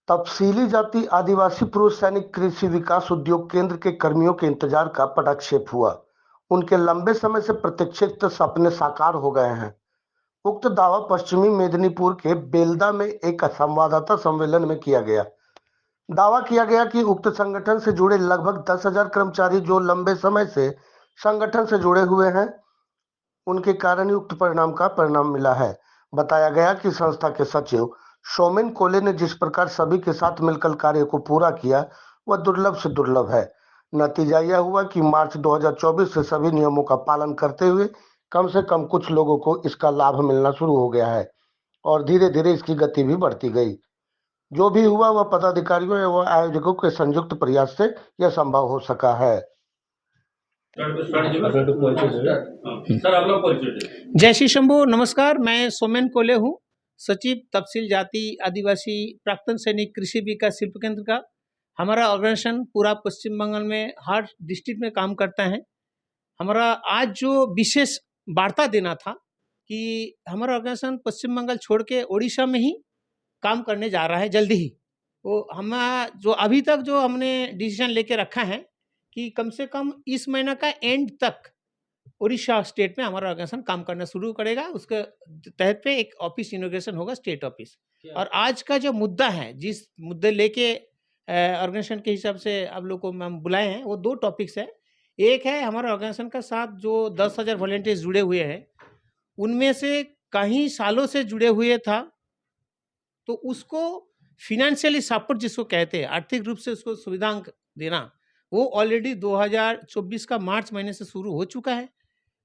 तफसीली जाति आदिवासी पूर्व सैनिक कृषि विकास उद्योग केंद्र के कर्मियों के इंतजार का पटाक्षेप हुआ। उनके लंबे समय से प्रतीक्षित सपने साकार हो गए हैं। उक्त दावा पश्चिमी मेदिनीपुर के बेलदा में एक संवाददाता सम्मेलन में किया गया। दावा किया गया कि उक्त संगठन से जुड़े लगभग 10,000 कर्मचारी जो लंबे समय से संगठन से जुड़े हुए हैं, उनके कारण ही उक्त परिणाम का परिणाम मिला है। बताया गया कि संस्था के सचिव सोमेन कोले ने जिस प्रकार सभी के साथ मिलकर कार्य को पूरा किया, वह दुर्लभ से दुर्लभ है। नतीजा यह हुआ कि मार्च 2024 से सभी नियमों का पालन करते हुए कम से कम कुछ लोगों को इसका लाभ मिलना शुरू हो गया है और धीरे धीरे इसकी गति भी बढ़ती गई। जो भी हुआ वह पदाधिकारियों एवं आयोजकों के संयुक्त प्रयास से यह संभव हो सका है। जय श्री शंभू, नमस्कार। मैं सोमेन कोले हूँ, सचिव तफसील जाति आदिवासी प्राक्तन सैनिक कृषि विकास शिल्प केंद्र का। हमारा ऑर्गेनाइजेशन पूरा पश्चिम बंगाल में हर डिस्ट्रिक्ट में काम करता है। हमारा आज जो विशेष वार्ता देना था कि हमारा ऑर्गेनाइजेशन पश्चिम बंगाल छोड़ के ओडिशा में ही काम करने जा रहा है जल्दी ही। वो हम जो अभी तक जो हमने डिसीजन लेके रखा है कि कम से कम इस महीना का एंड तक उड़ीसा स्टेट में हमारा ऑर्गेनाइजेशन काम करना शुरू करेगा। उसके तहत पे एक ऑफिस इनॉग्रेशन होगा, स्टेट ऑफिस। और आज का जो मुद्दा है, जिस मुद्दे लेके ऑर्गेनाइजेशन के हिसाब से आप लोग को हम बुलाए हैं, वो दो टॉपिक्स है। एक है हमारा ऑर्गेनाइजेशन का साथ जो 10,000 वॉलंटियर्स जुड़े हुए हैं, उनमें से कहीं सालों से जुड़े हुए था, तो उसको फिनेंशियली सपोर्ट जिसको कहते हैं, आर्थिक रूप से उसको सुविधा देना, वो ऑलरेडी 2024 का मार्च महीने से शुरू हो चुका है।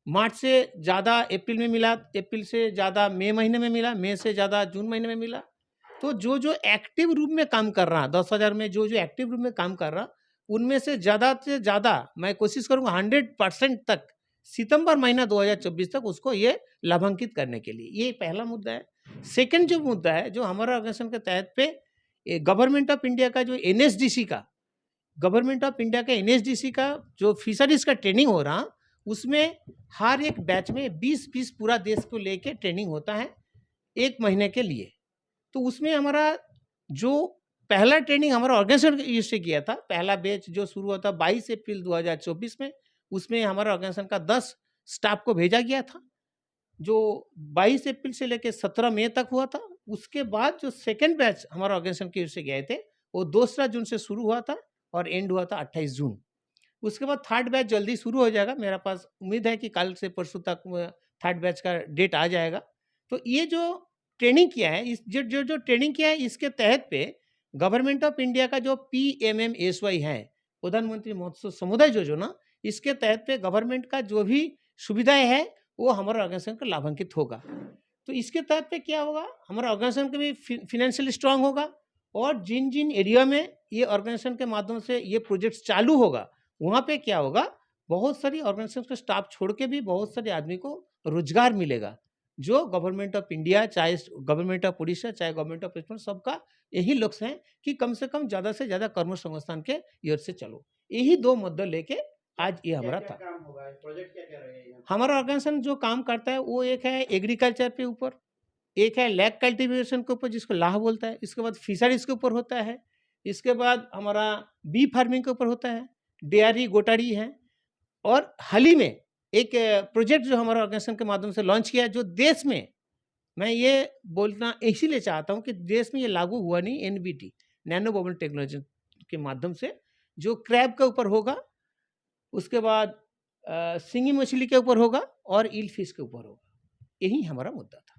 मार्च से ज़्यादा अप्रैल में मिला, अप्रैल से ज़्यादा मई महीने में मिला, मई से ज़्यादा जून महीने में मिला। तो जो जो एक्टिव रूप में काम कर रहा, 10,000 में जो जो एक्टिव रूप में काम कर रहा, उनमें से ज़्यादा मैं कोशिश करूँगा 100% तक सितंबर महीना 2024 तक उसको ये लाभान्वित करने के लिए। ये पहला मुद्दा है। सेकंड जो मुद्दा है, जो हमारा ऑर्गेनाइजेशन के तहत पे गवर्नमेंट ऑफ इंडिया का जो एनएसडीसी का जो फिशरीज का ट्रेनिंग हो रहा, उसमें हर एक बैच में 20-20 पूरा देश को लेके ट्रेनिंग होता है 1 महीने के लिए। तो उसमें हमारा जो पहला ट्रेनिंग हमारा ऑर्गेनाइजेशन से किया था, पहला बैच जो शुरू हुआ था 22 अप्रैल 2024 में, उसमें हमारा ऑर्गेनाइजेशन का 10 स्टाफ को भेजा गया था, जो 22 अप्रैल से लेकर 17 मई तक हुआ था। उसके बाद जो सेकेंड बैच हमारा ऑर्गेनाइजेशन की ओर से गए थे, वो 2 जून से शुरू हुआ था और एंड हुआ था 28 जून। उसके बाद थर्ड बैच जल्दी शुरू हो जाएगा। मेरा पास उम्मीद है कि कल से परसों तक थर्ड बैच का डेट आ जाएगा। तो ये जो ट्रेनिंग किया है, इस जो ट्रेनिंग किया है, इसके तहत पे गवर्नमेंट ऑफ इंडिया का जो PMMSY है, प्रधानमंत्री मत्स्य समुदाय योजना, इसके तहत पे गवर्नमेंट का जो भी सुविधाएं है वो हमारा ऑर्गेनाइजेशन का लाभान्वित होगा। तो इसके तहत पे क्या होगा, हमारा ऑर्गेनाइजेशन का भी फिनेंशियली स्ट्रांग होगा और जिन जिन एरिया में ये ऑर्गेनाइजेशन के माध्यम से ये प्रोजेक्ट चालू होगा, वहाँ पे क्या होगा, बहुत सारी ऑर्गेनाइजेशन का स्टाफ छोड़ के भी बहुत सारे आदमी को रोजगार मिलेगा। जो गवर्नमेंट ऑफ इंडिया, चाहे गवर्नमेंट ऑफ उड़ीसा, चाहे गवर्नमेंट ऑफ वेस्ट बंगाल, सबका यही लक्ष्य है कि कम से कम ज़्यादा से ज़्यादा कर्म संस्थान के ओर से चलो। यही दो मुद्दे लेके आज ये हमारा था। हमारा ऑर्गेनाइजेशन जो काम करता है वो एक है एग्रीकल्चर के ऊपर, एक है लैग कल्टीवेशन के ऊपर जिसको लाह बोलता है, इसके बाद फिशरीज के ऊपर होता है, इसके बाद हमारा बी फार्मिंग के ऊपर होता है, डेयरी गोटारी है। और हाल ही में एक प्रोजेक्ट जो हमारा ऑर्गेनाइजेशन के माध्यम से लॉन्च किया है, जो देश में, मैं ये बोलना इसीलिए चाहता हूँ कि देश में ये लागू हुआ नहीं, NBT नैनो बबल टेक्नोलॉजी के माध्यम से, जो क्रैब के ऊपर होगा, उसके बाद सिंगी मछली के ऊपर होगा और ईल फिश के ऊपर होगा। यही हमारा मुद्दा था।